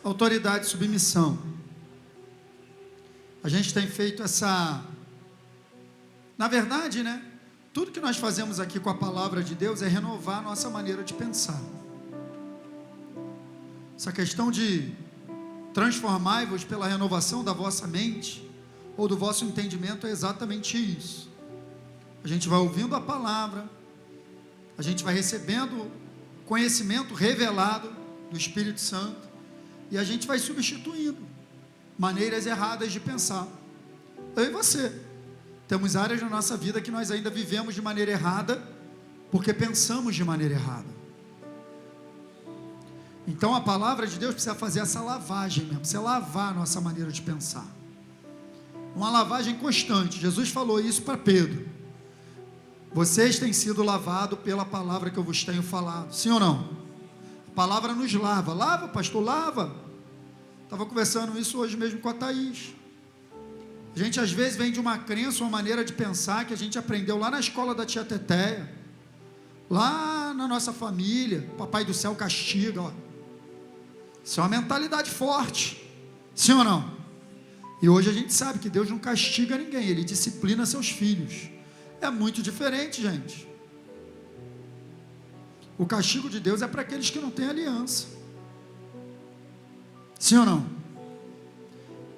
Autoridade e submissão. A gente tem feito na verdade, né? Tudo que nós fazemos aqui com a palavra de Deus é renovar a nossa maneira de pensar. Essa questão de transformai-vos pela renovação da vossa mente, ou do vosso entendimento, é exatamente isso. A gente vai ouvindo a palavra, a gente vai recebendo conhecimento revelado do Espírito Santo, e a gente vai substituindo maneiras erradas de pensar. Eu e você temos áreas na nossa vida que nós ainda vivemos de maneira errada, porque pensamos de maneira errada. Então a palavra de Deus precisa fazer essa lavagem mesmo, precisa lavar a nossa maneira de pensar, uma lavagem constante. Jesus falou isso para Pedro: vocês têm sido lavados pela palavra que eu vos tenho falado. Sim ou não? A palavra nos lava. Lava, pastor, lava. Estava conversando isso hoje mesmo com a Thaís. A gente às vezes vem de uma crença, uma maneira de pensar que a gente aprendeu lá na escola da tia Teteia, lá na nossa família. Papai do céu castiga, ó. Isso é uma mentalidade forte. Sim ou não? E hoje a gente sabe que Deus não castiga ninguém, Ele disciplina seus filhos. É muito diferente, gente. O castigo de Deus é para aqueles que não têm aliança. Sim ou não?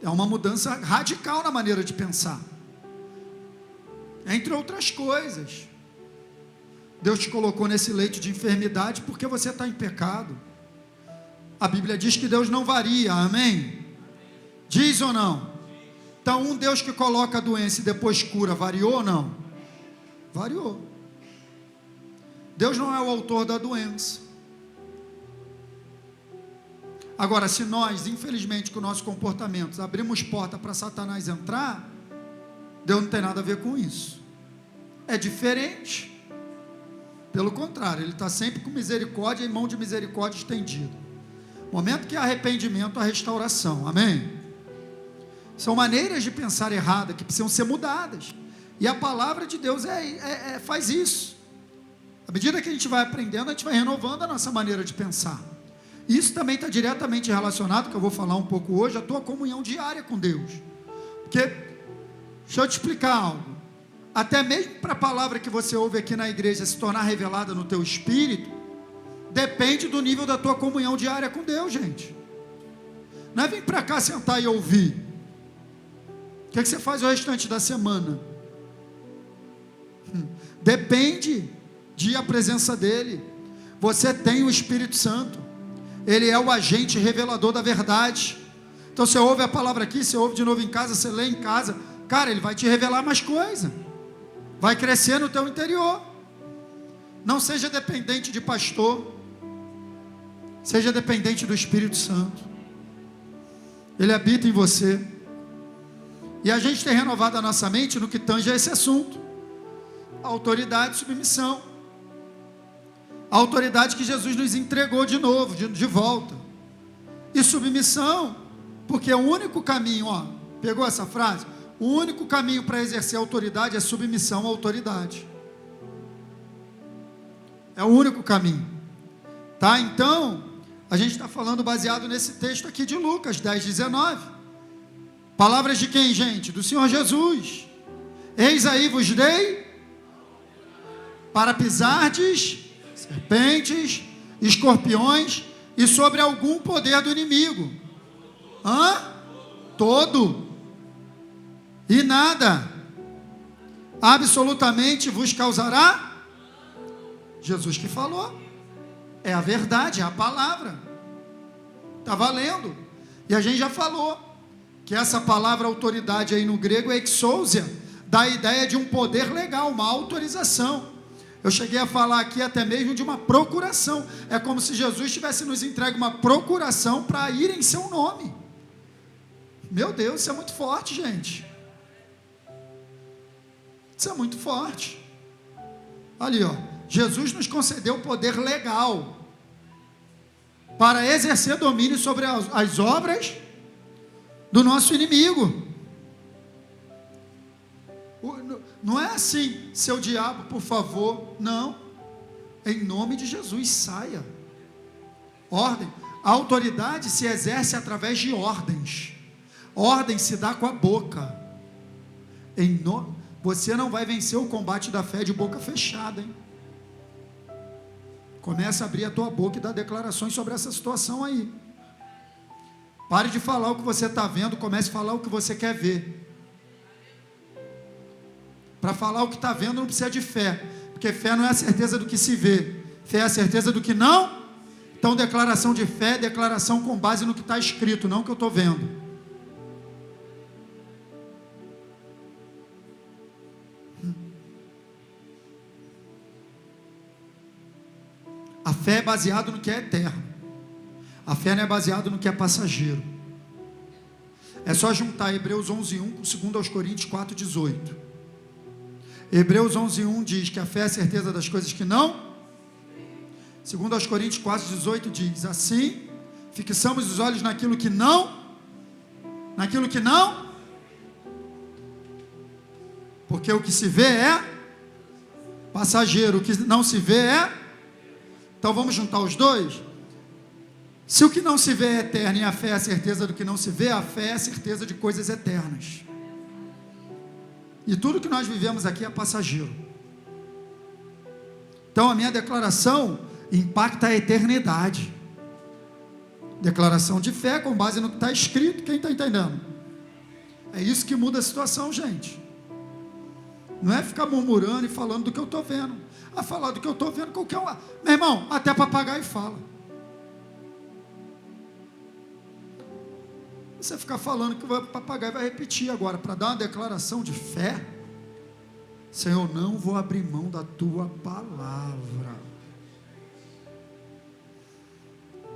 É uma mudança radical na maneira de pensar. Entre outras coisas, Deus te colocou nesse leito de enfermidade porque você está em pecado. A Bíblia diz que Deus não varia, amém? Diz ou não? Então um Deus que coloca a doença e depois cura, variou ou não? Variou. Deus não é o autor da doença. Agora, se nós, infelizmente, com o nosso comportamento, abrimos porta para Satanás entrar, Deus não tem nada a ver com isso. É diferente. Pelo contrário, Ele está sempre com misericórdia e mão de misericórdia estendida. Momento que há arrependimento, há restauração, amém? São maneiras de pensar errada que precisam ser mudadas. E a palavra de Deus faz isso. À medida que a gente vai aprendendo, a gente vai renovando a nossa maneira de pensar. Isso também está diretamente relacionado, que eu vou falar um pouco hoje, a tua comunhão diária com Deus. Porque, deixa eu te explicar algo. Até mesmo para a palavra que você ouve aqui na igreja se tornar revelada no teu espírito, depende do nível da tua comunhão diária com Deus, gente. Não é vir para cá sentar e ouvir. O que você faz o restante da semana? Depende de a presença dEle. Você tem o Espírito Santo. Ele é o agente revelador da verdade. Então você ouve a palavra aqui, você ouve de novo em casa, você lê em casa. Cara, Ele vai te revelar mais coisa. Vai crescer no teu interior. Não seja dependente de pastor. Seja dependente do Espírito Santo. Ele habita em você. E a gente tem renovado a nossa mente no que tange a esse assunto. Autoridade e submissão. A autoridade que Jesus nos entregou de novo, de volta. E submissão, porque o único caminho, pegou essa frase? O único caminho para exercer autoridade é submissão à autoridade. É o único caminho. Tá? Então, a gente está falando baseado nesse texto aqui de Lucas 10:19. Palavras de quem, gente? Do Senhor Jesus. Eis aí vos dei para pisardes serpentes, escorpiões e sobre algum poder do inimigo. Todo. E nada absolutamente vos causará. Jesus que falou. É a verdade, é a palavra. Está valendo. E a gente já falou que essa palavra autoridade aí no grego é exousia, dá a ideia de um poder legal, uma autorização. Eu cheguei a falar aqui até mesmo de uma procuração. É como se Jesus tivesse nos entregue uma procuração para ir em seu nome. Meu Deus, isso é muito forte, gente. Isso é muito forte. Ali, Jesus nos concedeu o poder legal para exercer domínio sobre as obras do nosso inimigo. Não é assim, seu diabo, por favor, não. Em nome de Jesus, saia. Ordem. A autoridade se exerce através de ordens. Ordem se dá com a boca. Você não vai vencer o combate da fé de boca fechada, hein? Começa a abrir a tua boca e dar declarações sobre essa situação aí. Pare de falar o que você está vendo, comece a falar o que você quer ver. Para falar o que está vendo não precisa de fé, porque fé não é a certeza do que se vê, fé é a certeza do que não. Então declaração de fé é declaração com base no que está escrito, não o que eu estou vendo. A fé é baseada no que é eterno. A fé não é baseada no que é passageiro. É só juntar Hebreus 11:1 com 2 Coríntios 4:18. Hebreus 11:1 diz que a fé é a certeza das coisas que não. 2 Coríntios 4:18 diz assim: fixamos os olhos naquilo que não, porque o que se vê é passageiro, o que não se vê é. Então vamos juntar os dois? Se o que não se vê é eterno e a fé é a certeza do que não se vê, a fé é a certeza de coisas eternas. E tudo que nós vivemos aqui é passageiro. Então a minha declaração impacta a eternidade. Declaração de fé com base no que está escrito. Quem está entendendo? É isso que muda a situação, gente. Não é ficar murmurando e falando do que eu estou vendo. A falar do que eu estou vendo, qualquer um. Meu irmão, até papagaio fala. Você ficar falando que o papagaio vai repetir agora, para dar uma declaração de fé. Senhor, não vou abrir mão da tua palavra.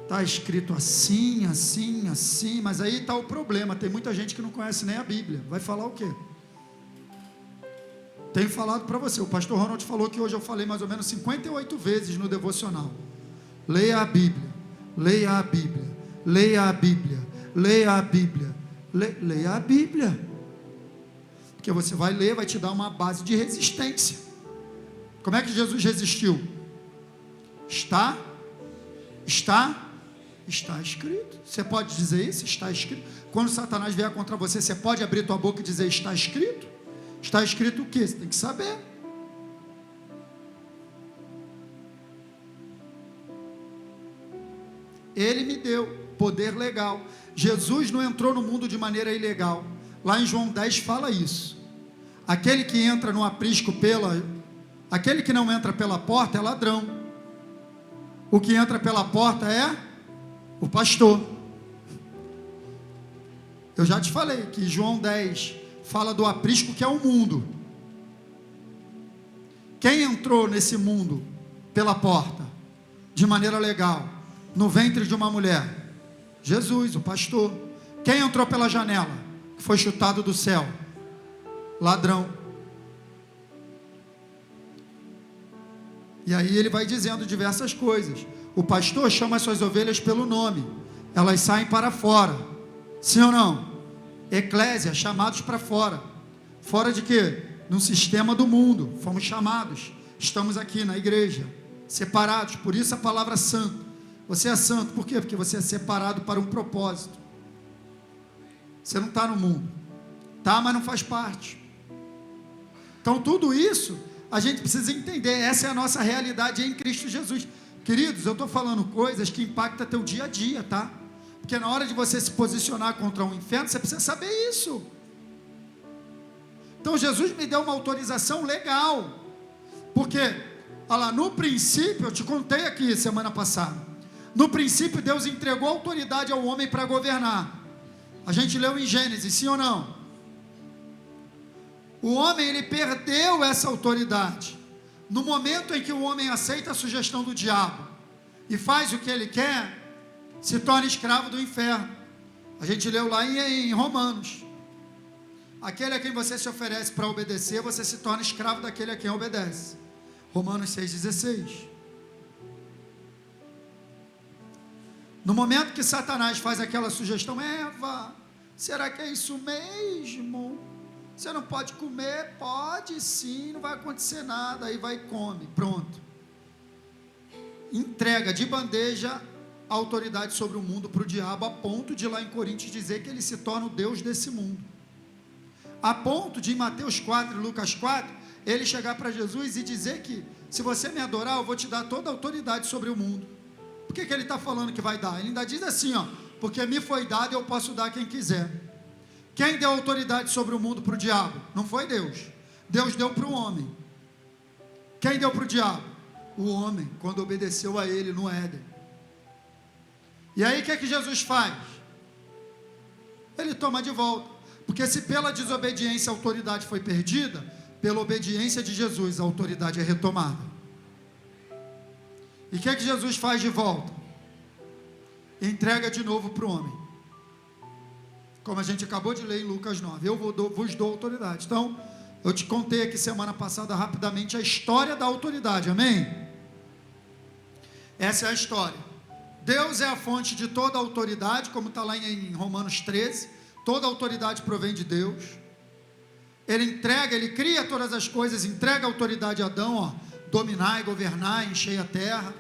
Está escrito assim, assim, assim, mas aí está o problema. Tem muita gente que não conhece nem a Bíblia. Vai falar o quê? Tenho falado para você, o pastor Ronald falou que hoje eu falei mais ou menos 58 vezes no devocional. Leia a Bíblia, leia a Bíblia, leia a Bíblia, leia a Bíblia, leia a Bíblia. Porque você vai ler, vai te dar uma base de resistência. Como é que Jesus resistiu? Está escrito. Você pode dizer isso? Está escrito. Quando Satanás vier contra você, você pode abrir tua boca e dizer está escrito? Está escrito o quê? Você tem que saber. Ele me deu poder legal. Jesus não entrou no mundo de maneira ilegal. Lá em João 10 fala isso. Aquele que entra no aprisco aquele que não entra pela porta é ladrão. O que entra pela porta é o pastor. Eu já te falei que João 10 fala do aprisco, que é o mundo. Quem entrou nesse mundo pela porta, de maneira legal, no ventre de uma mulher? Jesus, o pastor. Quem entrou pela janela, que foi chutado do céu? Ladrão. E aí ele vai dizendo diversas coisas. O pastor chama as suas ovelhas pelo nome, elas saem para fora. Sim ou não? Eclésia, chamados para fora. Fora de quê? No sistema do mundo. Fomos chamados. Estamos aqui na igreja, separados. Por isso a palavra santo. Você é santo, por quê? Porque você é separado para um propósito. Você não está no mundo. Tá, mas não faz parte. Então tudo isso a gente precisa entender. Essa é a nossa realidade em Cristo Jesus. Queridos, eu estou falando coisas que impactam teu dia a dia, tá? Porque na hora de você se posicionar contra um inferno, você precisa saber isso. Então Jesus me deu uma autorização legal. Porque, olha lá, no princípio, eu te contei aqui semana passada. No princípio Deus entregou autoridade ao homem para governar. A gente leu em Gênesis, sim ou não? O homem, ele perdeu essa autoridade. No momento em que o homem aceita a sugestão do diabo e faz o que ele quer, se torna escravo do inferno. A gente leu lá em Romanos. Aquele a quem você se oferece para obedecer, você se torna escravo daquele a quem obedece. Romanos 6,16. No momento que Satanás faz aquela sugestão: Eva, será que é isso mesmo? Você não pode comer? Pode sim, não vai acontecer nada. Aí vai e come, pronto. Entrega de bandeja autoridade sobre o mundo para o diabo, a ponto de lá em Coríntios dizer que ele se torna o Deus desse mundo. A ponto de, em Mateus 4 e Lucas 4, ele chegar para Jesus e dizer que, se você me adorar, eu vou te dar toda a autoridade sobre o mundo. Por que ele está falando que vai dar? Ele ainda diz assim, porque me foi dado e eu posso dar a quem quiser. Quem deu autoridade sobre o mundo para o diabo? Não foi Deus. Deus deu para o homem. Quem deu para o diabo? O homem, quando obedeceu a ele no Éden. E aí o que Jesus faz? Ele toma de volta. Porque se pela desobediência a autoridade foi perdida, pela obediência de Jesus a autoridade é retomada. E o que Jesus faz de volta? Entrega de novo para o homem. Como a gente acabou de ler em Lucas 9. Eu vos dou autoridade. Então, eu te contei aqui semana passada rapidamente a história da autoridade. Amém? Essa é a história. Deus é a fonte de toda a autoridade, como está lá em Romanos 13. Toda a autoridade provém de Deus. Ele entrega, ele cria todas as coisas, entrega a autoridade a Adão, dominar e governar, encher a terra.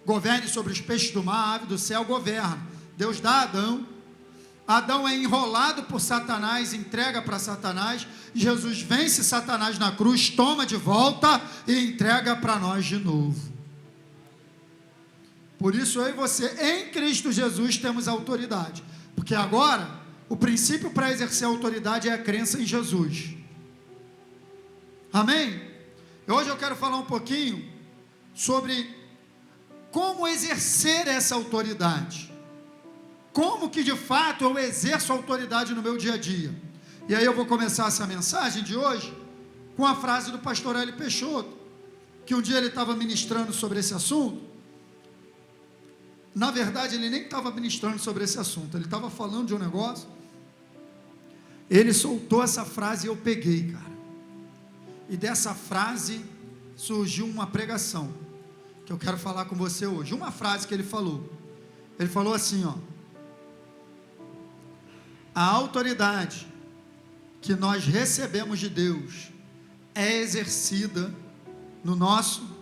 Governe sobre os peixes do mar, ave do céu, governa. Deus dá a Adão. Adão é enrolado por Satanás, entrega para Satanás. Jesus vence Satanás na cruz, toma de volta e entrega para nós de novo. Por isso eu e você, em Cristo Jesus, temos autoridade. Porque agora, o princípio para exercer a autoridade é a crença em Jesus. Amém? Hoje eu quero falar um pouquinho sobre como exercer essa autoridade. Como que de fato eu exerço a autoridade no meu dia a dia. E aí eu vou começar essa mensagem de hoje com a frase do pastor Hélio Peixoto, que um dia ele estava ministrando sobre esse assunto. Na verdade ele nem estava ministrando sobre esse assunto, ele estava falando de um negócio. Ele soltou essa frase e eu peguei, cara. E dessa frase surgiu uma pregação que eu quero falar com você hoje. Uma frase que ele falou. Ele falou assim, a autoridade que nós recebemos de Deus é exercida no nosso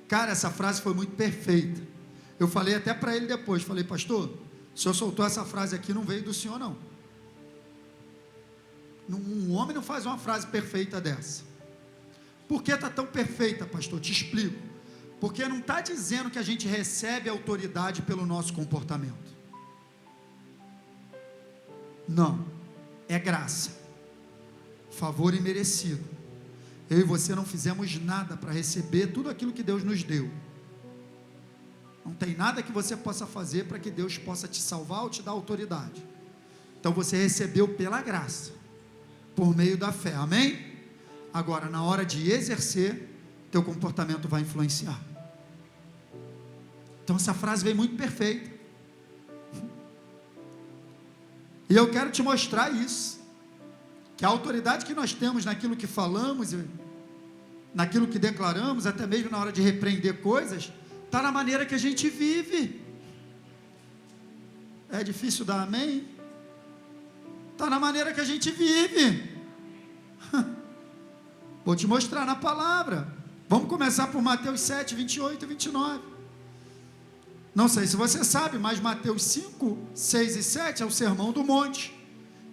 Cara, essa frase foi muito perfeita. Eu falei até para ele depois, falei, pastor, o senhor soltou essa frase aqui, não veio do senhor não. Um homem não faz uma frase perfeita dessa. Por que está tão perfeita, pastor? Te explico. Porque não está dizendo que a gente recebe autoridade pelo nosso comportamento. Não, é graça, favor imerecido. Eu e você não fizemos nada para receber tudo aquilo que Deus nos deu. Não tem nada que você possa fazer para que Deus possa te salvar ou te dar autoridade. Então você recebeu pela graça, por meio da fé, amém? Agora, na hora de exercer, teu comportamento vai influenciar. Então essa frase veio muito perfeita. E eu quero te mostrar isso, que a autoridade que nós temos naquilo que falamos, naquilo que declaramos, até mesmo na hora de repreender coisas, está na maneira que a gente vive. É difícil dar amém? Está na maneira que a gente vive. Vou te mostrar na palavra. Vamos começar por Mateus 7, 28 e 29. Não sei se você sabe, mas Mateus 5, 6 e 7 é o sermão do monte.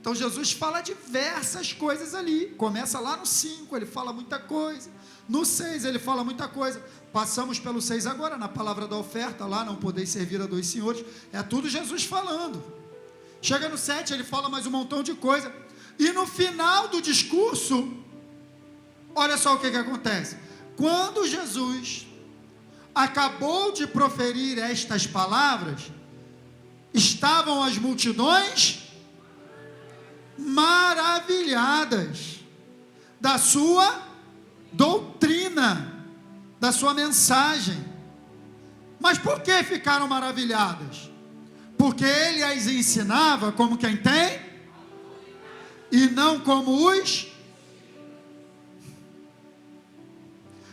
Então Jesus fala diversas coisas ali. Começa lá no 5, ele fala muita coisa. No 6 ele fala muita coisa. Passamos pelo 6 agora, na palavra da oferta, lá não podeis servir a dois senhores. É tudo Jesus falando. Chega no 7, ele fala mais um montão de coisa. E no final do discurso, olha só o que acontece. Quando Jesus acabou de proferir estas palavras, estavam as multidões maravilhadas da sua doutrina, da sua mensagem. Mas por que ficaram maravilhadas? Porque ele as ensinava como quem tem e não como os.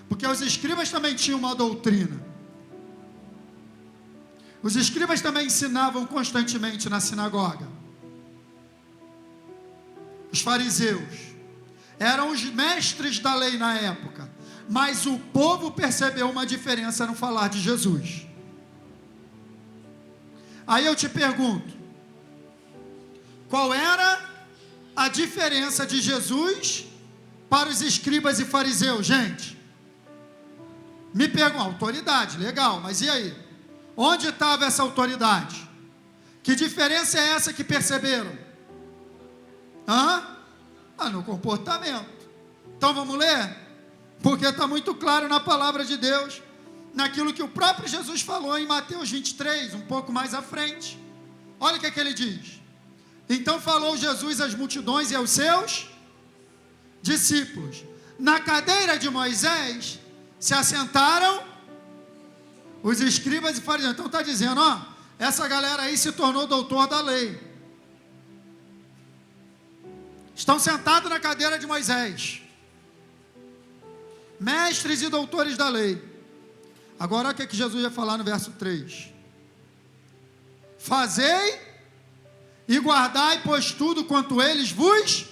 Porque os escribas também tinham uma doutrina. Os escribas também ensinavam constantemente na sinagoga. Os fariseus. eram os mestres da lei na época, mas o povo percebeu uma diferença no falar de Jesus. Aí eu te pergunto, qual era a diferença de Jesus para os escribas e fariseus, gente? Me perguntam, autoridade, legal, mas e aí? Onde estava essa autoridade? Que diferença é essa que perceberam? No comportamento. Então vamos ler? Porque está muito claro na palavra de Deus, naquilo que o próprio Jesus falou em Mateus 23, um pouco mais à frente. Olha o que ele diz. Então falou Jesus às multidões e aos seus discípulos: na cadeira de Moisés se assentaram os escribas e fariseus. Então está dizendo, essa galera aí se tornou doutor da lei. Estão sentados na cadeira de Moisés, mestres e doutores da lei. Agora olha o que Jesus ia falar no verso 3. Fazei e guardai, pois tudo quanto eles vos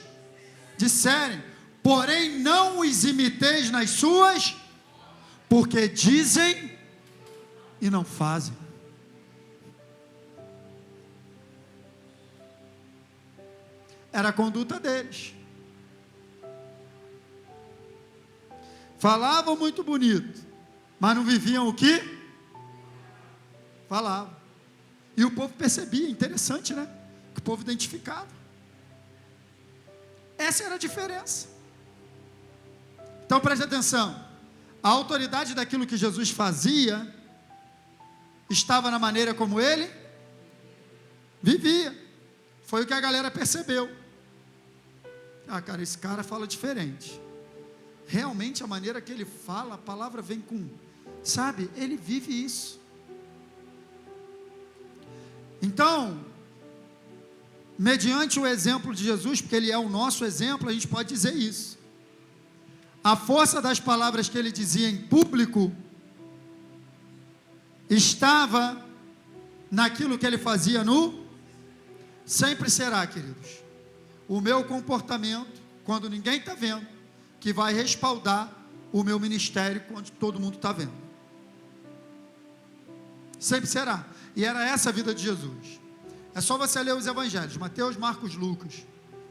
disserem, porém não os imiteis nas suas, porque dizem e não fazem. Era a conduta deles. Falavam muito bonito, mas não viviam o que? Falavam. E o povo percebia, interessante, né? Que o povo identificava. Essa era a diferença. Então preste atenção. A autoridade daquilo que Jesus fazia estava na maneira como ele vivia. Foi o que a galera percebeu. Cara, esse cara fala diferente. Realmente a maneira que ele fala, a palavra vem com, sabe, ele vive isso. Então, mediante o exemplo de Jesus, porque ele é o nosso exemplo, a gente pode dizer isso. A força das palavras que ele dizia em público estava naquilo que ele fazia no sempre será, queridos, o meu comportamento, quando ninguém está vendo, que vai respaldar o meu ministério quando todo mundo está vendo. Sempre será. E era essa a vida de Jesus. É só você ler os evangelhos, Mateus, Marcos, Lucas,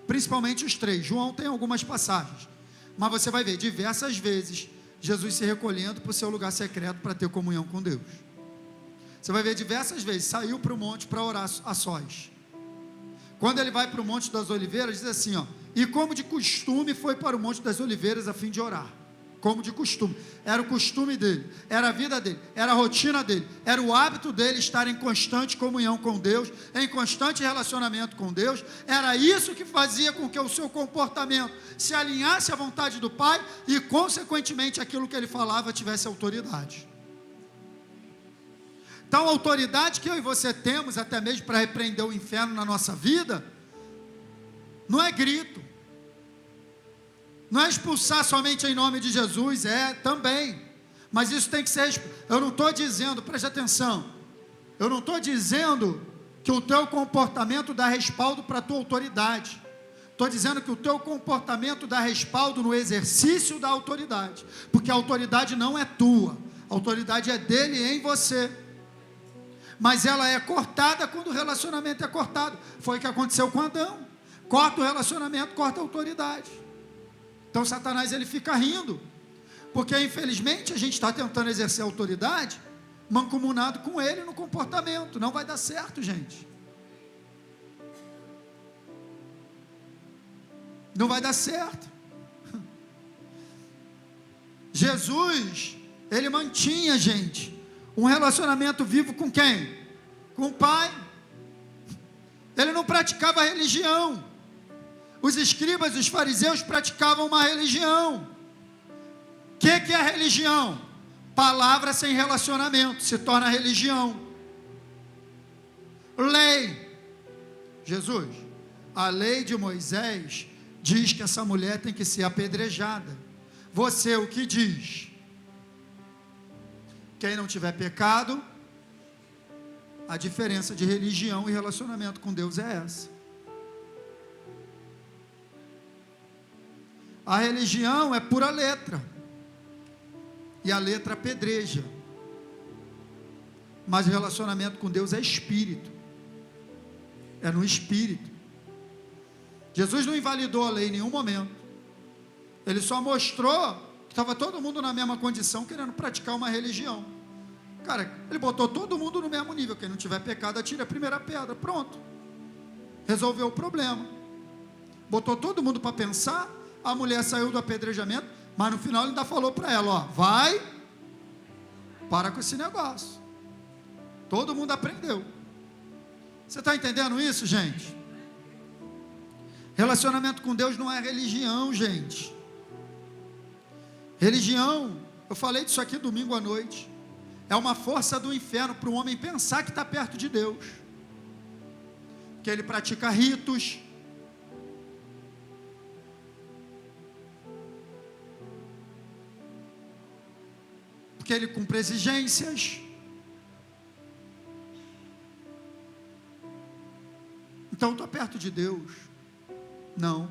principalmente os 3. João tem algumas passagens, mas você vai ver diversas vezes Jesus se recolhendo para o seu lugar secreto para ter comunhão com Deus. Você vai ver diversas vezes, saiu para o monte para orar a sós. Quando ele vai para o Monte das Oliveiras, diz assim, e como de costume foi para o Monte das Oliveiras a fim de orar. Como de costume, era o costume dele, era a vida dele, era a rotina dele, era o hábito dele estar em constante comunhão com Deus, em constante relacionamento com Deus. Era isso que fazia com que o seu comportamento se alinhasse à vontade do Pai e consequentemente aquilo que ele falava tivesse autoridade. Então a autoridade que eu e você temos até mesmo para repreender o inferno na nossa vida, não é grito, não é expulsar somente em nome de Jesus, também, mas isso tem que ser, eu não estou dizendo, preste atenção, eu não estou dizendo que o teu comportamento dá respaldo para a tua autoridade, estou dizendo que o teu comportamento dá respaldo no exercício da autoridade, porque a autoridade não é tua, a autoridade é dele em você, mas ela é cortada quando o relacionamento é cortado. Foi o que aconteceu com Adão. Corta o relacionamento, corta a autoridade. Então Satanás ele fica rindo, porque infelizmente a gente está tentando exercer a autoridade mancomunado com ele no comportamento. Não vai dar certo, gente. Não vai dar certo. Jesus, ele mantinha, gente, um relacionamento vivo com quem? Com o Pai. Ele não praticava religião. Os escribas e os fariseus praticavam uma religião. O que é religião? Palavra sem relacionamento se torna religião. Lei. Jesus, a lei de Moisés diz que essa mulher tem que ser apedrejada. Você o que diz? Quem não tiver pecado, a diferença de religião e relacionamento com Deus é essa. A religião é pura letra, e a letra apedreja, mas o relacionamento com Deus é espírito, é no espírito. Jesus não invalidou a lei em nenhum momento, ele só mostrou que estava todo mundo na mesma condição, querendo praticar uma religião. Cara, ele botou todo mundo no mesmo nível. Quem não tiver pecado, atire a primeira pedra. Pronto, resolveu o problema. Botou todo mundo para pensar. A mulher saiu do apedrejamento, mas no final ele ainda falou para ela, ó, vai, para com esse negócio. Todo mundo aprendeu. Você está entendendo isso, gente? Relacionamento com Deus não é religião, gente. Religião, eu falei disso aqui domingo à noite, é uma força do inferno para o homem pensar que está perto de Deus, que ele pratica ritos, porque ele cumpre exigências. Então estou perto de Deus. Não,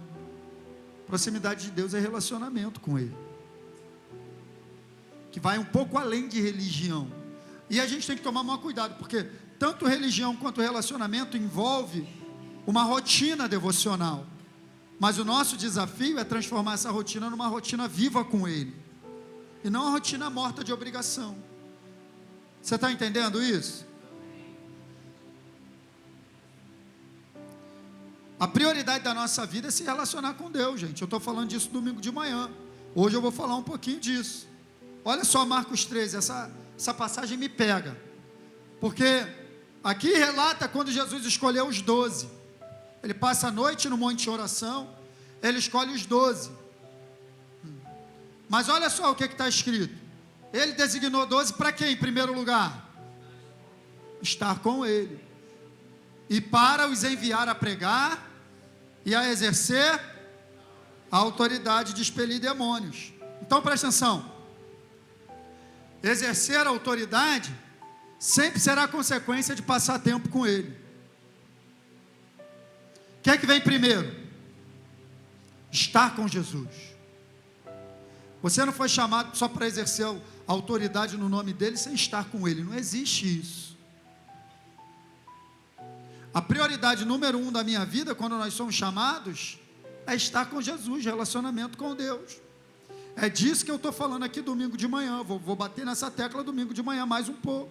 proximidade de Deus é relacionamento com Ele, que vai um pouco além de religião. E a gente tem que tomar maior cuidado, porque tanto religião quanto relacionamento envolve uma rotina devocional, mas o nosso desafio é transformar essa rotina numa rotina viva com Ele, e não uma rotina morta de obrigação. Você está entendendo isso? A prioridade da nossa vida é se relacionar com Deus, gente. Eu estou falando disso domingo de manhã. Hoje eu vou falar um pouquinho disso. Olha só Marcos 13, essa passagem me pega, porque aqui relata quando Jesus escolheu os 12. Ele passa a noite no monte de oração, ele escolhe os 12. Mas olha só o que está escrito. Ele designou 12 para quê, em primeiro lugar? Estar com Ele, e para os enviar a pregar e a exercer a autoridade de expelir demônios. Então presta atenção, exercer a autoridade sempre será consequência de passar tempo com Ele. O que é que vem primeiro? Estar com Jesus. Você não foi chamado só para exercer a autoridade no nome dEle sem estar com Ele, não existe isso. A prioridade número 1 da minha vida, quando nós somos chamados, é estar com Jesus, relacionamento com Deus. É disso que eu estou falando aqui domingo de manhã. Vou bater nessa tecla domingo de manhã mais um pouco.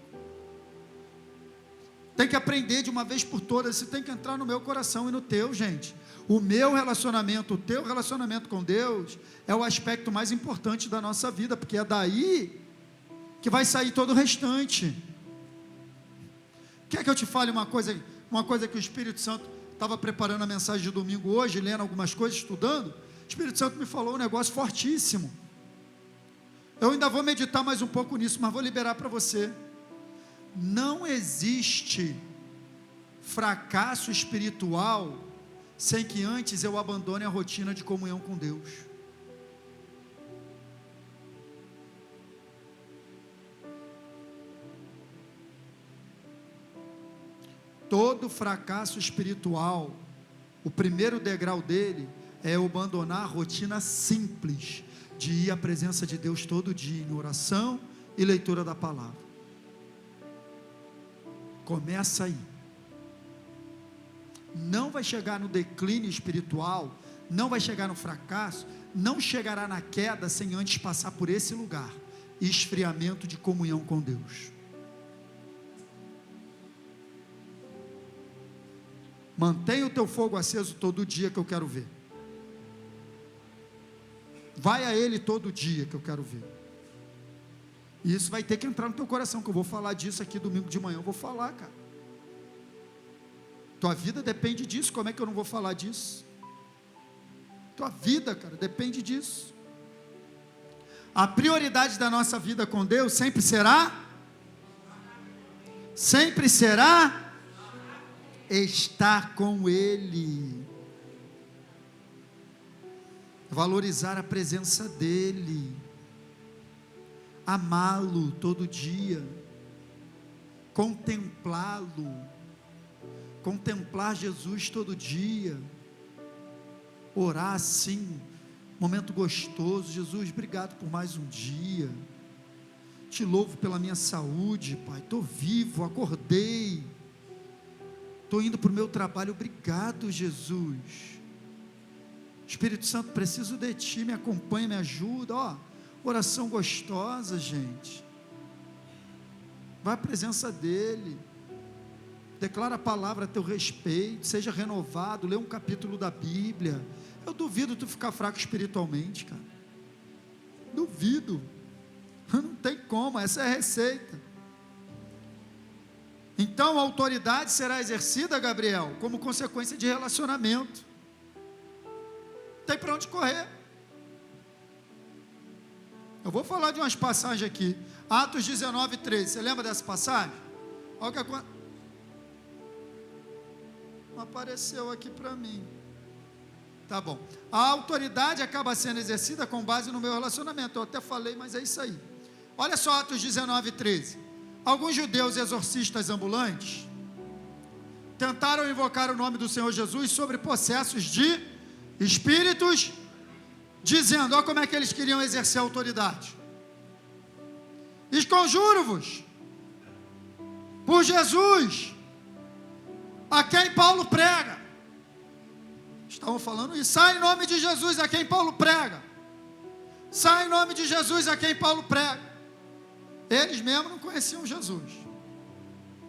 Tem que aprender de uma vez por todas. Isso tem que entrar no meu coração e no teu, gente. O meu relacionamento, o teu relacionamento com Deus é o aspecto mais importante da nossa vida, porque é daí que vai sair todo o restante. Quer que eu te fale uma coisa que o Espírito Santo estava preparando a mensagem de domingo hoje, lendo algumas coisas, estudando. O Espírito Santo me falou um negócio fortíssimo. Eu ainda vou meditar mais um pouco nisso, mas vou liberar para você. Não existe fracasso espiritual sem que antes eu abandone a rotina de comunhão com Deus. Todo fracasso espiritual, o primeiro degrau dele é eu abandonar a rotina simples de ir à presença de Deus todo dia, em oração e leitura da palavra. Começa aí. Não vai chegar no declínio espiritual, não vai chegar no fracasso, não chegará na queda sem antes passar por esse lugar, esfriamento de comunhão com Deus. Mantenha o teu fogo aceso todo dia que eu quero ver. Vai a Ele todo dia que eu quero ver. E isso vai ter que entrar no teu coração, que eu vou falar disso aqui domingo de manhã. Eu vou falar, cara. Tua vida depende disso. Como é que eu não vou falar disso? Tua vida, cara, depende disso. A prioridade da nossa vida com Deus sempre será estar com Ele, valorizar a presença dEle, amá-lo todo dia, contemplá-lo, contemplar Jesus todo dia, orar assim, Momento gostoso. Jesus, obrigado por mais um dia. Te louvo pela minha saúde, Pai. Estou vivo, acordei. Estou indo para o meu trabalho. Obrigado, Jesus. Espírito Santo, preciso de Ti. Me acompanha, me ajuda. Ó, oração gostosa, gente. Vai à presença dEle. Declara a palavra a teu respeito. Seja renovado. Lê um capítulo da Bíblia. Eu duvido tu ficar fraco espiritualmente, cara. Duvido. Não tem como, essa é a receita. Então a autoridade será exercida, Gabriel, como consequência de relacionamento. Não tem para onde correr. Eu vou falar de umas passagens aqui. Atos 19, 13. Você lembra dessa passagem? Olha o que aconteceu. Não apareceu aqui para mim. Tá bom. A autoridade acaba sendo exercida com base no meu relacionamento. Eu até falei, mas é isso aí. Olha só Atos 19, 13. Alguns judeus exorcistas ambulantes tentaram invocar o nome do Senhor Jesus sobre possessos de espíritos, dizendo, olha como é que eles queriam exercer a autoridade. Esconjuro-vos por Jesus, a quem Paulo prega. Estavam falando isso. Sai em nome de Jesus a quem Paulo prega. Sai em nome de Jesus a quem Paulo prega. Eles mesmos não conheciam Jesus.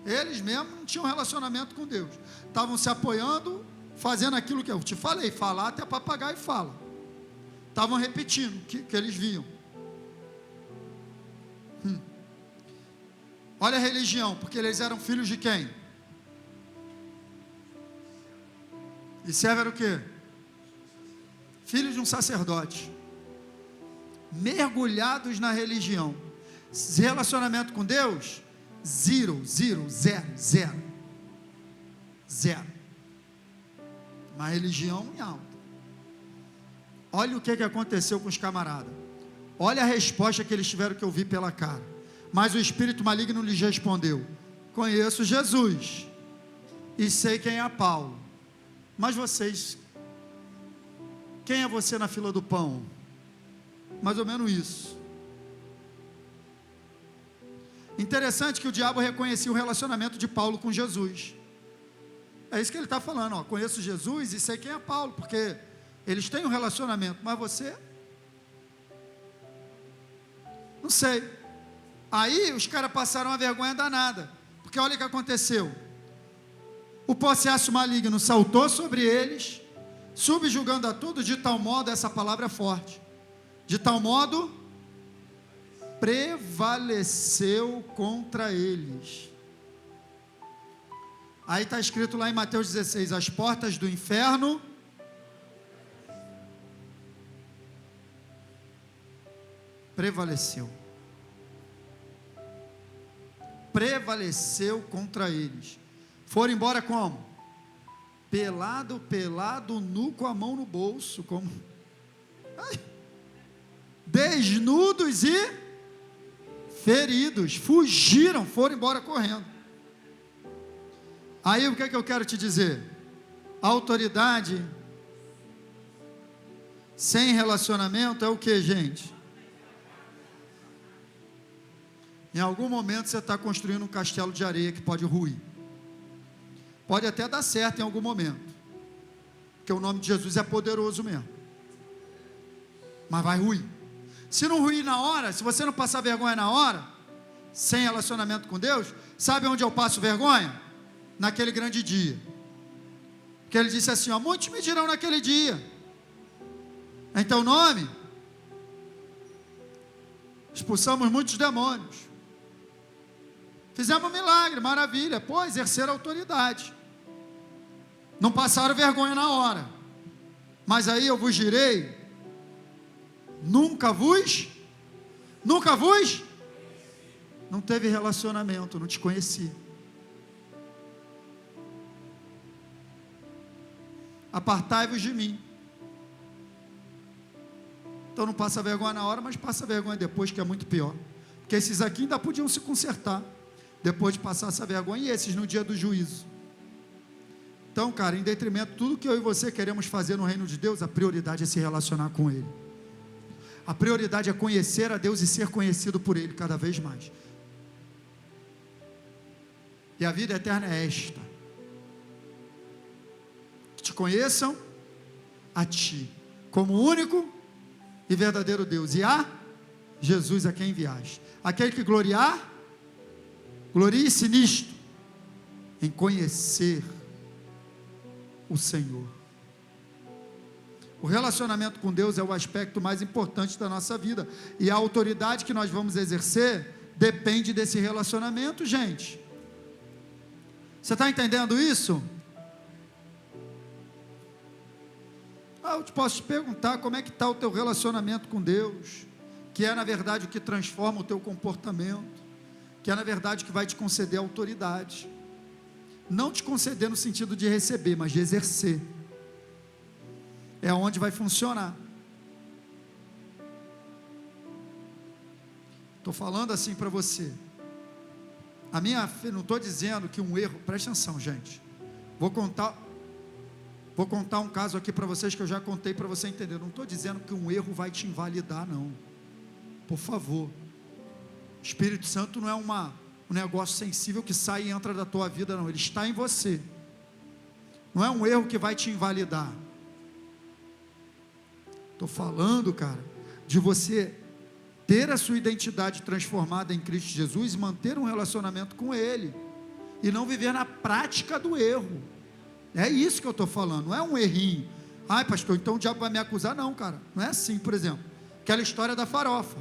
Eles mesmos não tinham relacionamento com Deus. Estavam se apoiando, fazendo aquilo que eu te falei. Falar até papagaio fala. Estavam repetindo o que eles viam. Olha a religião, porque eles eram filhos de quem? E serve era o quê? Filhos de um sacerdote. Mergulhados na religião. Relacionamento com Deus? Zero. Uma religião em alta. Olha o que aconteceu com os camaradas. Olha a resposta que eles tiveram que ouvir pela cara. Mas o espírito maligno lhes respondeu: conheço Jesus e sei quem é Paulo. Mas vocês, quem é você na fila do pão? Mais ou menos isso. Interessante que o diabo reconhecia o relacionamento de Paulo com Jesus. É isso que ele está falando, ó. Conheço Jesus e sei quem é Paulo, porque eles têm um relacionamento, mas você? Não sei. Aí os caras passaram uma vergonha danada, porque olha o que aconteceu. O possesso maligno saltou sobre eles, subjugando a todos, de tal modo, essa palavra é forte, de tal modo, prevaleceu contra eles. Aí está escrito lá em Mateus 16, as portas do inferno prevaleceu contra eles. Foram embora como? Pelado, nu, com a mão no bolso, como? Ai. Desnudos e feridos, fugiram, foram embora correndo. Aí o que é que eu quero te dizer? A autoridade sem relacionamento é o que, gente? Em algum momento você está construindo um castelo de areia que pode ruir. Pode até dar certo em algum momento, porque o nome de Jesus é poderoso mesmo, mas vai ruir. Se não ruir na hora, se você não passar vergonha na hora, sem relacionamento com Deus, sabe onde eu passo vergonha? Naquele grande dia. Porque ele disse assim, ó, muitos me dirão naquele dia, em teu nome, expulsamos muitos demônios, fizemos um milagre, maravilha, pô, exerceram autoridade, não passaram vergonha na hora, mas aí eu vos direi, nunca vos, não teve relacionamento, não te conheci. Apartai-vos de mim. Então não passa vergonha na hora, mas passa vergonha depois, que é muito pior, porque esses aqui ainda podiam se consertar, depois de passar essa vergonha, e esses no dia do juízo. Então, cara, em detrimento de tudo que eu e você queremos fazer no reino de Deus, a prioridade é se relacionar com Ele. A prioridade é conhecer a Deus e ser conhecido por Ele cada vez mais. E a vida eterna é esta: que te conheçam a Ti, como único e verdadeiro Deus, e a Jesus a quem enviaste. Aquele que gloriar, glorie-se nisto, em conhecer o Senhor. O relacionamento com Deus é o aspecto mais importante da nossa vida, e a autoridade que nós vamos exercer depende desse relacionamento, gente. Você está entendendo isso? Eu posso te perguntar como é que está o teu relacionamento com Deus, que é na verdade o que transforma o teu comportamento, que é na verdade o que vai te conceder autoridade. Não te conceder no sentido de receber, mas de exercer. É onde vai funcionar. Estou falando assim para você. A minha fé, não estou dizendo que um erro, preste atenção, gente. Vou contar um caso aqui para vocês que eu já contei para você entender. Não estou dizendo que um erro vai te invalidar, não. Por favor. O Espírito Santo não é um negócio sensível que sai e entra da tua vida, não. Ele está em você. Não é um erro que vai te invalidar. Estou falando, cara, de você ter a sua identidade transformada em Cristo Jesus e manter um relacionamento com Ele, e não viver na prática do erro. É isso que eu estou falando, não é um errinho. Ai, pastor, então o diabo vai me acusar? Não, cara, não é assim. Por exemplo, aquela história da farofa.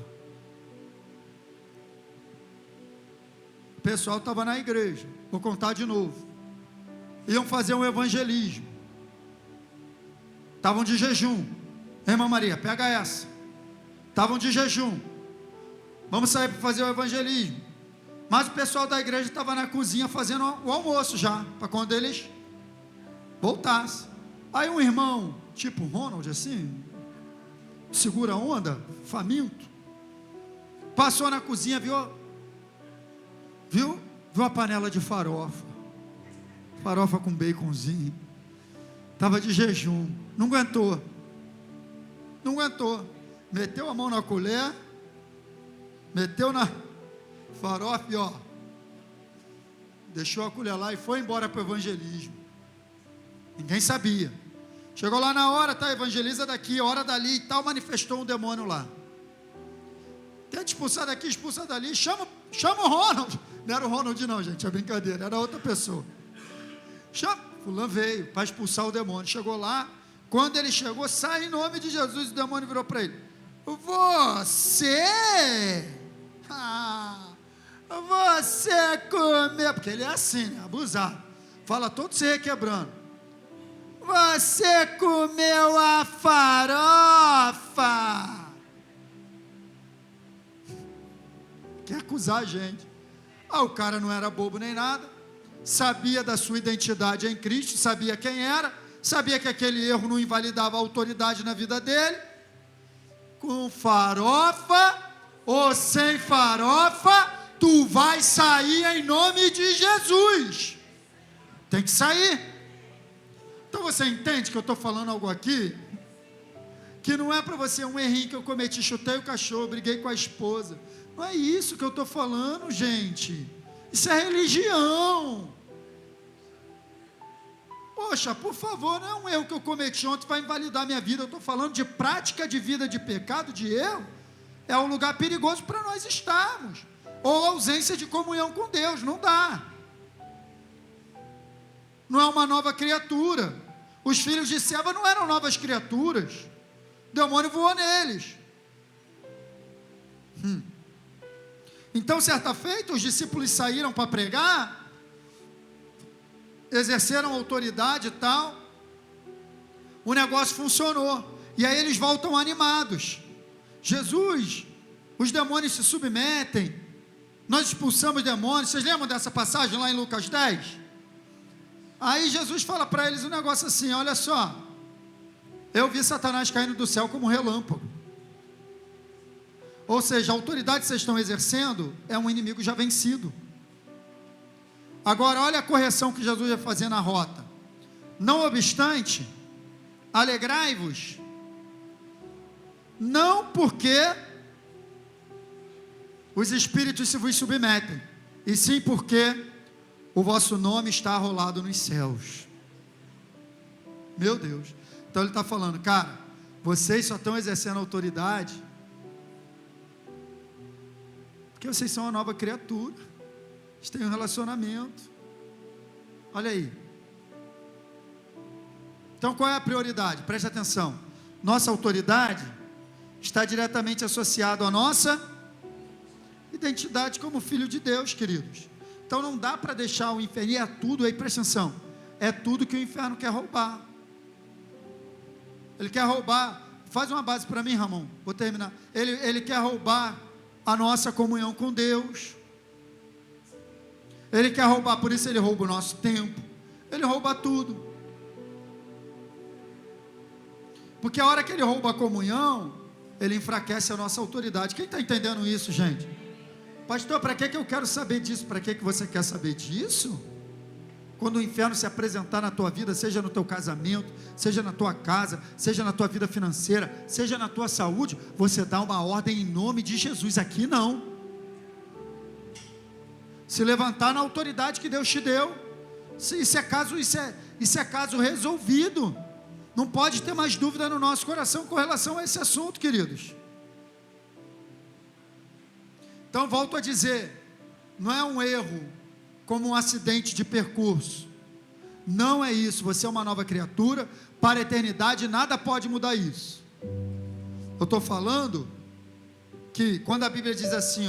O pessoal estava na igreja, vou contar de novo, iam fazer um evangelismo, estavam de jejum. Irmã Maria, pega essa. Estavam de jejum, vamos sair para fazer o evangelismo, mas o pessoal da igreja estava na cozinha fazendo o almoço já, para quando eles voltassem. Aí um irmão, tipo Ronald assim, segura onda, faminto, passou na cozinha, viu a panela de farofa com baconzinho, estava de jejum, não aguentou, meteu a mão na colher, meteu na farofa e deixou a colher lá e foi embora para o evangelismo. Ninguém sabia. Chegou lá na hora, evangeliza daqui, hora dali e tal, manifestou um demônio lá. Tenta expulsar daqui, expulsa dali, chama o Ronald. Não era o Ronald não, gente, é brincadeira, era outra pessoa. Fulano veio para expulsar o demônio. Chegou lá, quando ele chegou, sai em nome de Jesus, o demônio virou para ele: você comeu, porque ele é assim, né, abusado, fala todo se requebrando. Você comeu a farofa. Quer acusar a gente. O cara não era bobo nem nada, sabia da sua identidade em Cristo, sabia quem era, sabia que aquele erro não invalidava a autoridade na vida dele. Com farofa ou sem farofa, tu vai sair em nome de Jesus. Tem que sair. Então você entende que eu estou falando algo aqui que não é para você um errinho que eu cometi, chutei o cachorro, briguei com a esposa. Não é isso que eu estou falando, gente. Isso é religião. Poxa, por favor, não é um erro que eu cometi ontem que vai invalidar minha vida. Eu estou falando de prática de vida de pecado, de erro. É um lugar perigoso para nós estarmos. Ou ausência de comunhão com Deus, não dá. Não é uma nova criatura. Os filhos de Seva não eram novas criaturas. O demônio voou neles. Então, certa feita, os discípulos saíram para pregar, exerceram autoridade e tal, o negócio funcionou, e aí eles voltam animados. Jesus, os demônios se submetem, nós expulsamos demônios. Vocês lembram dessa passagem lá em Lucas 10? Aí Jesus fala para eles um negócio assim: olha só, eu vi Satanás caindo do céu como um relâmpago. Ou seja, a autoridade que vocês estão exercendo é um inimigo já vencido. Agora olha a correção que Jesus vai fazer na rota. Não obstante, alegrai-vos, não porque os espíritos se vos submetem, e sim porque o vosso nome está arrolado nos céus. Meu Deus. Então ele está falando, cara, vocês só estão exercendo autoridade porque vocês são uma nova criatura, vocês têm um relacionamento. Olha aí. Então qual é a prioridade? Preste atenção. Nossa autoridade está diretamente associada à nossa identidade como filho de Deus, queridos. Então não dá para deixar o inferno, e é tudo aí, presta atenção, é tudo que o inferno quer roubar. Ele quer roubar, faz uma base para mim, Ramon, vou terminar. Ele quer roubar a nossa comunhão com Deus. Ele quer roubar, por isso ele rouba o nosso tempo, ele rouba tudo. Porque a hora que ele rouba a comunhão, ele enfraquece a nossa autoridade. Quem está entendendo isso, gente? Pastor, para que eu quero saber disso? Para que você quer saber disso? Quando o inferno se apresentar na tua vida, seja no teu casamento, seja na tua casa, seja na tua vida financeira, seja na tua saúde, você dá uma ordem em nome de Jesus. Aqui não. Se levantar na autoridade que Deus te deu. Isso é caso resolvido. Não pode ter mais dúvida no nosso coração com relação a esse assunto, queridos. Então volto a dizer, não é um erro como um acidente de percurso, não é isso. Você é uma nova criatura para a eternidade, nada pode mudar isso. Eu estou falando que quando a Bíblia diz assim,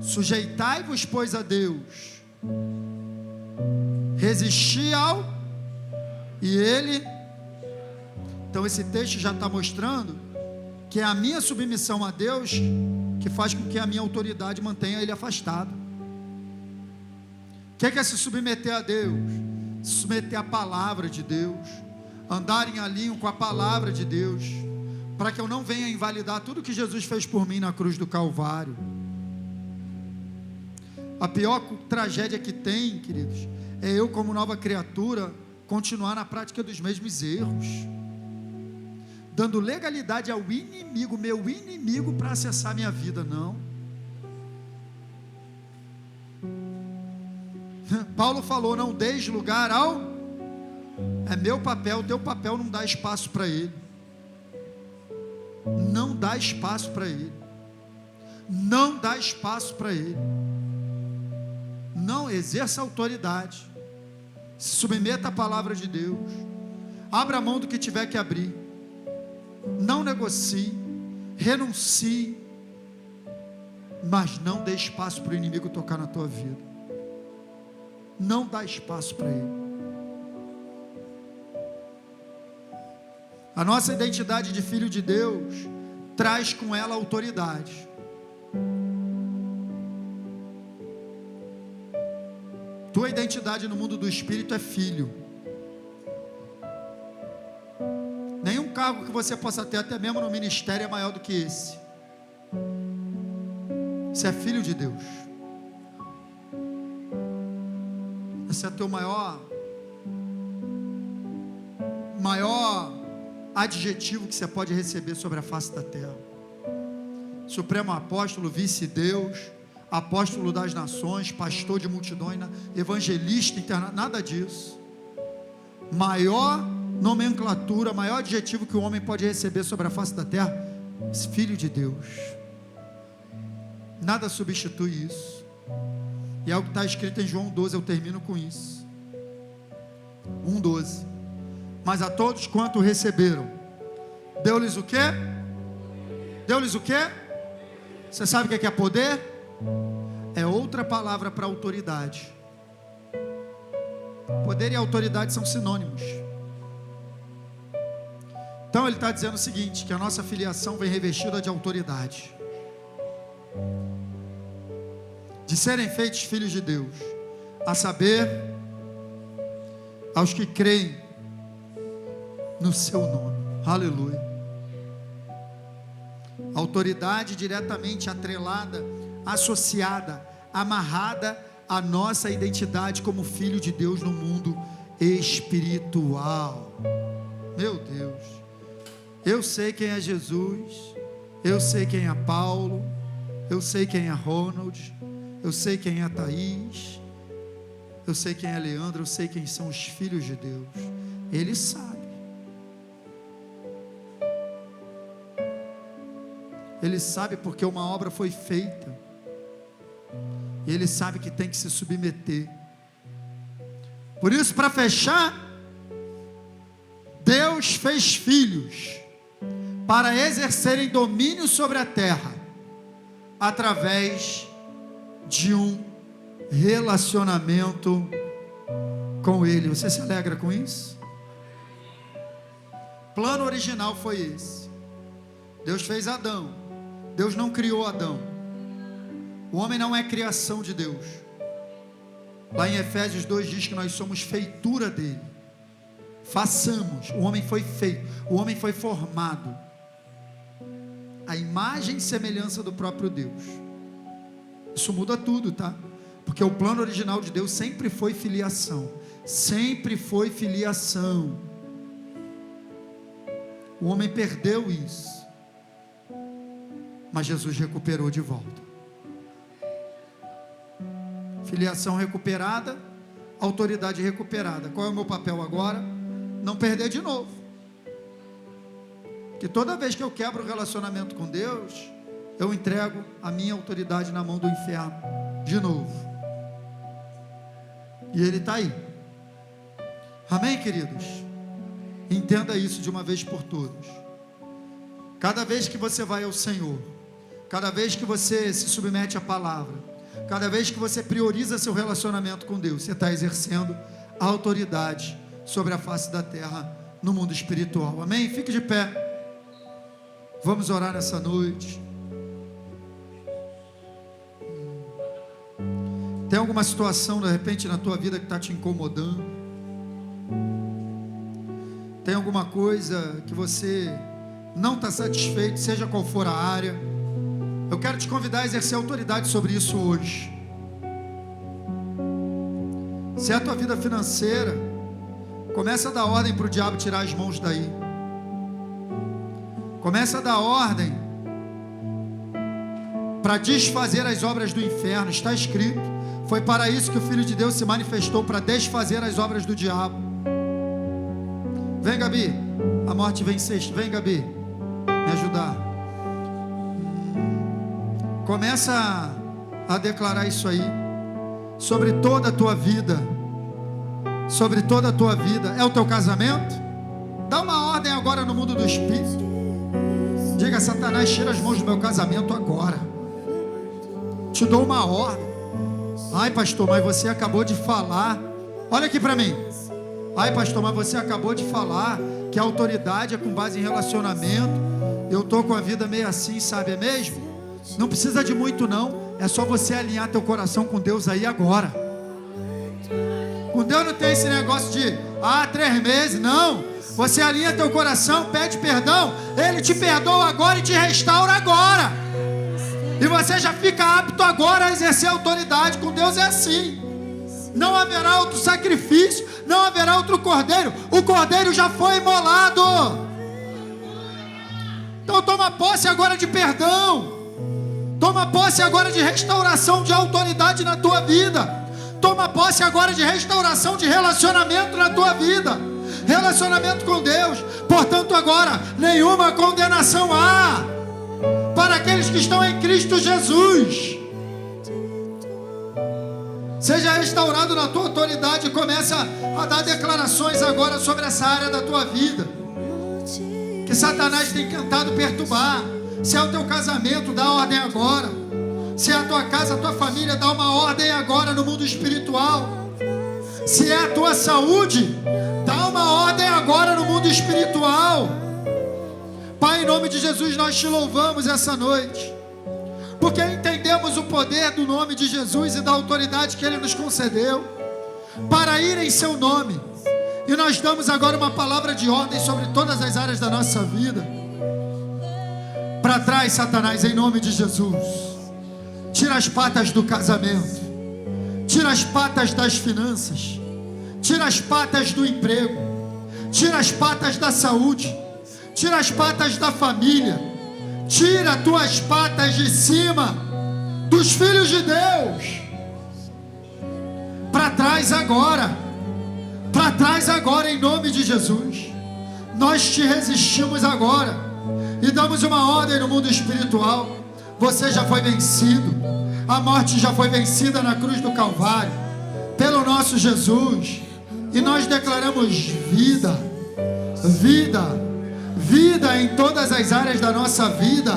sujeitai-vos pois a Deus, resisti ao, e Ele, então esse texto já está mostrando que é a minha submissão a Deus que faz com que a minha autoridade mantenha Ele afastado. O que é se submeter a Deus? Se submeter à palavra de Deus, andar em alinho com a palavra de Deus, para que eu não venha invalidar tudo que Jesus fez por mim na cruz do Calvário. A pior tragédia que tem, queridos, é eu como nova criatura continuar na prática dos mesmos erros, dando legalidade ao inimigo, meu inimigo, para acessar minha vida. Não. Paulo falou, não deis lugar ao, é meu papel, teu papel não dá espaço para ele, não dá espaço para ele, não dá espaço para ele, não exerça autoridade, se submeta à palavra de Deus, abra mão do que tiver que abrir, não negocie, renuncie, mas não dê espaço para o inimigo tocar na tua vida. Não dá espaço para ele. A nossa identidade de filho de Deus traz com ela autoridade. Tua identidade no mundo do espírito é filho. Nenhum cargo que você possa ter, até mesmo no ministério, é maior do que esse. Você é filho de Deus. Esse é teu maior adjetivo que você pode receber sobre a face da terra. Supremo apóstolo, vice-deus, apóstolo das nações, pastor de multidões, evangelista, nada disso. Maior nomenclatura, maior adjetivo que o homem pode receber sobre a face da terra, filho de Deus. Nada substitui isso. E é o que está escrito em João 12, eu termino com isso. 1,12. Mas a todos quanto receberam, deu-lhes o quê? Deu-lhes o quê? Você sabe o que é poder? É outra palavra para autoridade. Poder e autoridade são sinônimos. Então ele está dizendo o seguinte, que a nossa filiação vem revestida de autoridade, de serem feitos filhos de Deus, a saber, aos que creem no seu nome. Aleluia. Autoridade diretamente atrelada, associada, amarrada à nossa identidade como filho de Deus no mundo espiritual. Meu Deus, eu sei quem é Jesus, eu sei quem é Paulo, eu sei quem é Ronald, eu sei quem é Thaís, eu sei quem é Leandro, eu sei quem são os filhos de Deus. Ele sabe. Ele sabe porque uma obra foi feita. E Ele sabe que tem que se submeter. Por isso, para fechar, Deus fez filhos para exercerem domínio sobre a terra, através de um relacionamento com Ele. Você se alegra com isso? O plano original foi esse. Deus fez Adão. Deus não criou Adão. O homem não é criação de Deus. Lá em Efésios 2 diz que nós somos feitura dele. Façamos. O homem foi feito, o homem foi formado à imagem e semelhança do próprio Deus. Isso muda tudo, tá? Porque o plano original de Deus sempre foi filiação. Sempre foi filiação. O homem perdeu isso, mas Jesus recuperou de volta. Filiação recuperada, autoridade recuperada. Qual é o meu papel agora? Não perder de novo. Que toda vez que eu quebro o relacionamento com Deus, eu entrego a minha autoridade na mão do inferno de novo. E Ele está aí. Amém, queridos? Entenda isso de uma vez por todas. Cada vez que você vai ao Senhor, cada vez que você se submete à palavra, cada vez que você prioriza seu relacionamento com Deus, você está exercendo a autoridade sobre a face da terra, no mundo espiritual. Amém? Fique de pé. Vamos orar nessa noite. Tem alguma situação de repente na tua vida que está te incomodando? Tem alguma coisa que você não está satisfeito, seja qual for a área? Eu quero te convidar a exercer autoridade sobre isso hoje. Se é a tua vida financeira, começa a dar ordem para o diabo tirar as mãos daí. Começa a dar ordem para desfazer as obras do inferno. Está escrito, foi para isso que o Filho de Deus se manifestou, para desfazer as obras do diabo. Vem, Gabi, a morte vem sexta. Vem, Gabi, me ajudar. Começa a declarar isso aí sobre toda a tua vida. Sobre toda a tua vida. É o teu casamento? Dá uma ordem agora no mundo do espírito. Diga: Satanás, tira as mãos do meu casamento agora. Te dou uma ordem. Ai, pastor, mas você acabou de falar. Olha aqui para mim. Ai, pastor, mas você acabou de falar que a autoridade é com base em relacionamento. Eu estou com a vida meio assim, sabe? É mesmo? Não precisa de muito não. É só você alinhar teu coração com Deus aí agora. Com Deus não tem esse negócio de 3 meses, não. Você alinha teu coração, pede perdão, Ele te perdoa agora e te restaura agora. E você já fica apto agora a exercer autoridade. Com Deus é assim. Não haverá outro sacrifício, não haverá outro cordeiro. O cordeiro já foi imolado. Então toma posse agora de perdão. Toma posse agora de restauração de autoridade na tua vida. Toma posse agora de restauração de relacionamento na tua vida. Relacionamento com Deus. Portanto agora, nenhuma condenação há para aqueles que estão em Cristo Jesus. Seja restaurado na tua autoridade e começa a dar declarações agora sobre essa área da tua vida que Satanás tem tentado perturbar. Se é o teu casamento, dá ordem agora. Se é a tua casa, a tua família, dá uma ordem agora no mundo espiritual. Se é a tua saúde, dá uma ordem agora no mundo espiritual. Pai, em nome de Jesus, nós te louvamos essa noite, porque entendemos o poder do nome de Jesus e da autoridade que Ele nos concedeu para ir em seu nome. E nós damos agora uma palavra de ordem sobre todas as áreas da nossa vida. Para trás, Satanás, em nome de Jesus. Tira as patas do casamento, tira as patas das finanças, tira as patas do emprego, tira as patas da saúde, tira as patas da família, tira as tuas patas de cima dos filhos de Deus, para trás agora, em nome de Jesus. Nós te resistimos agora e damos uma ordem no mundo espiritual. Você já foi vencido, a morte já foi vencida na cruz do Calvário, pelo nosso Jesus, e nós declaramos vida, vida, vida em todas as áreas da nossa vida,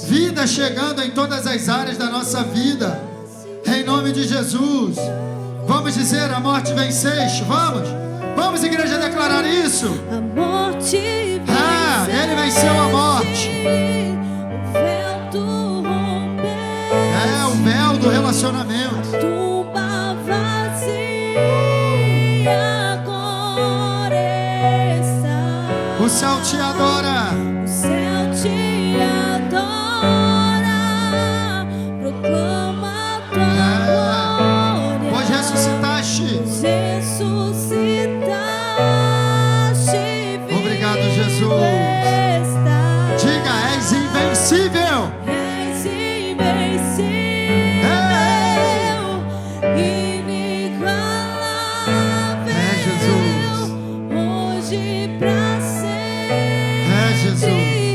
vida chegando em todas as áreas da nossa vida, em nome de Jesus. Vamos dizer: a morte venceste. Vamos, igreja, declarar isso. A morte venceu. Ele venceu a morte. O véu do rompeu. O véu do relacionamento. Tumba vazia agora está. O céu te adora. O céu te adora. Proclama a tua glória. Pois ressuscitaste. Obrigado, Jesus. Diga: és invencível. És invencível. Inigualável. Jesus. Hoje pra sempre. Jesus.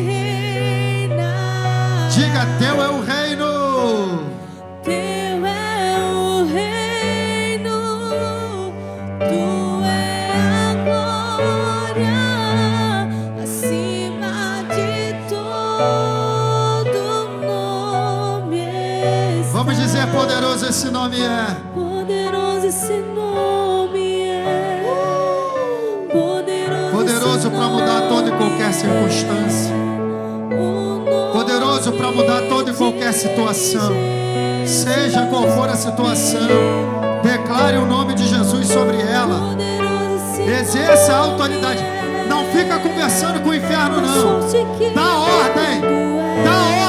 Reina. Diga: teu é o reino. Teu é o reino. Tu é a glória acima de todo nome. Vamos dizer: poderoso esse nome é. Poderoso esse nome é. Poderoso para mudar toda e qualquer circunstância. Poderoso para mudar toda e qualquer situação. Seja qual for a situação, declare o nome de Jesus sobre ela. Exerça a autoridade. Não fica conversando com o inferno, não. Dá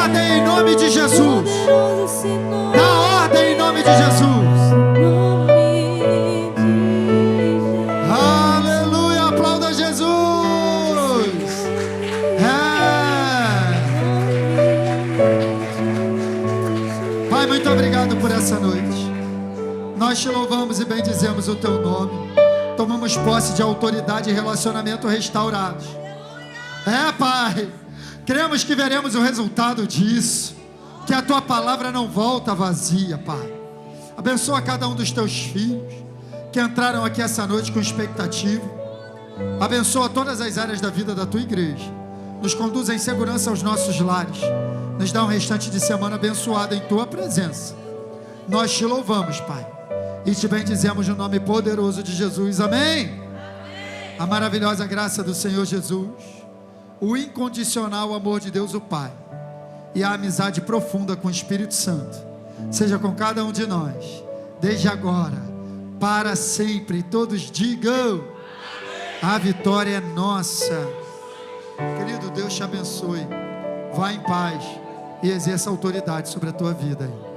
ordem em nome de Jesus. Dá ordem em nome de Jesus. Aleluia, aplauda Jesus. Pai, muito obrigado por essa noite. Nós te louvamos e bendizemos o teu nome. Tomamos posse de autoridade e relacionamento restaurados. Pai, cremos que veremos o resultado disso, que a tua palavra não volta vazia, Pai. Abençoa cada um dos teus filhos que entraram aqui essa noite com expectativa. Abençoa todas as áreas da vida da tua igreja. Nos conduz em segurança aos nossos lares. Nos dá um restante de semana abençoado em tua presença. Nós te louvamos, Pai, e te bendizemos no nome poderoso de Jesus. Amém? A maravilhosa graça do Senhor Jesus, o incondicional amor de Deus o Pai e a amizade profunda com o Espírito Santo seja com cada um de nós, desde agora, para sempre. Todos digam: a vitória é nossa. Querido, Deus te abençoe. Vá em paz e exerça autoridade sobre a tua vida aí.